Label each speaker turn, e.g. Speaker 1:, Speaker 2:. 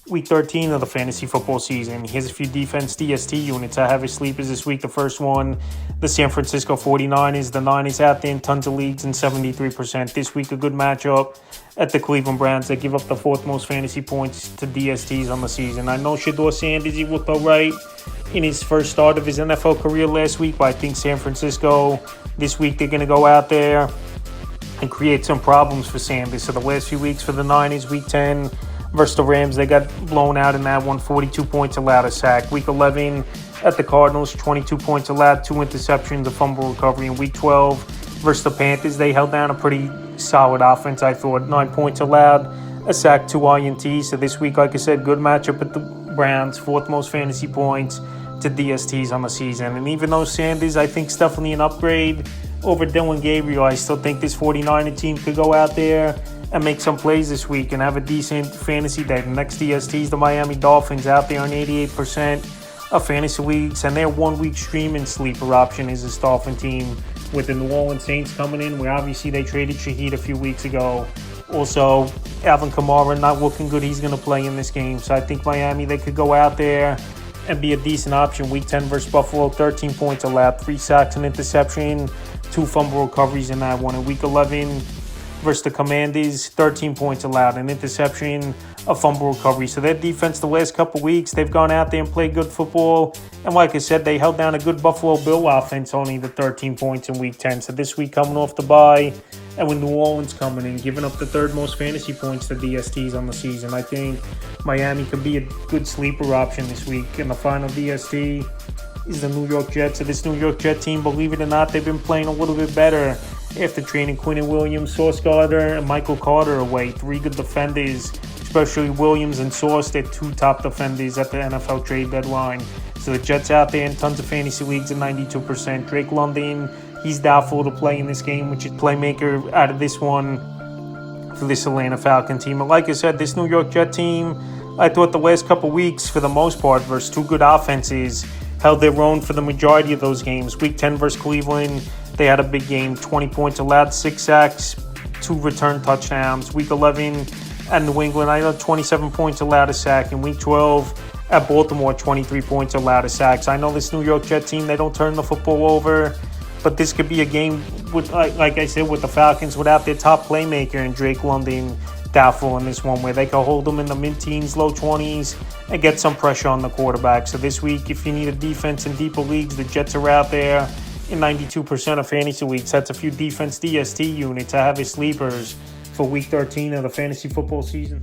Speaker 1: Week 13 of the fantasy football season. Here's a few defense DST units. I have as sleepers this week. The first one, the San Francisco 49ers. The Niners out there in tons of leagues and 73%. This week, a good matchup at the Cleveland Browns. They give up the fourth most fantasy points to DSTs on the season. I know Shedeur Sanders, he looked all right in his first start of his NFL career last week, but I think San Francisco, this week, they're going to go out there and create some problems for Sanders. So the last few weeks for the Niners, week 10 versus the Rams, they got blown out in that one, 42 points allowed, a sack. Week 11 at the Cardinals, 22 points allowed, 2 interceptions, a fumble recovery. In week 12 versus the Panthers, they held down a pretty solid offense, I thought. 9 points allowed, a sack, 2 INTs. So this week, like I said, good matchup at the Browns, fourth most fantasy points to DSTs on the season. And even though Sanders, I think, is definitely an upgrade over Dylan Gabriel, I still think this 49er team could go out there and make some plays this week and have a decent fantasy day. The next DST is the Miami Dolphins, out there on 88% of fantasy leagues, and their 1 week streaming sleeper option is this Dolphin team with the New Orleans Saints coming in, where obviously they traded Shaheed a few weeks ago. Also, Alvin Kamara not looking good. He's going to play in this game. So I think Miami, they could go out there and be a decent option. Week 10 versus Buffalo, 13 points allowed, 3 sacks, an interception, 2 fumble recoveries in that one. In week 11 versus the Commanders, 13 points allowed, an interception, a fumble recovery. So their defense the last couple weeks, they've gone out there and played good football. And like I said, they held down a good Buffalo Bill offense, only the 13 points in week 10. So this week coming off the bye, and with New Orleans coming in, giving up the third most fantasy points to DSTs on the season, I think Miami could be a good sleeper option this week. And the final DST is the New York Jets. So this New York Jet team, believe it or not, they've been playing a little bit better after trading Quinnen Williams, Sauce Gardner, and Michael Carter away. 3 good defenders, especially Williams and Sauce. They're 2 top defenders at the NFL trade deadline. So the Jets out there in tons of fantasy leagues at 92%. Drake London, he's doubtful to play in this game, which is playmaker out of this one for this Atlanta Falcon team. And like I said, this New York Jet team, I thought the last couple weeks, for the most part, versus 2 good offenses, held their own for the majority of those games. Week 10 versus Cleveland, they had a big game, 20 points allowed, 6 sacks, 2 return touchdowns. Week 11 at New England, I know 27 points allowed, a sack. In week 12 at Baltimore, 23 points allowed, a sack. So I know this New York Jet team, they don't turn the football over, but this could be a game, with, like I said, with the Falcons without their top playmaker and Drake London doubtful in this one, where they can hold them in the mid-teens, low 20s, and get some pressure on the quarterback. So this week, if you need a defense in deeper leagues, the Jets are out there in 92% of fantasy leagues. That's a few defense DST units I have as sleepers for week 13 of the fantasy football season.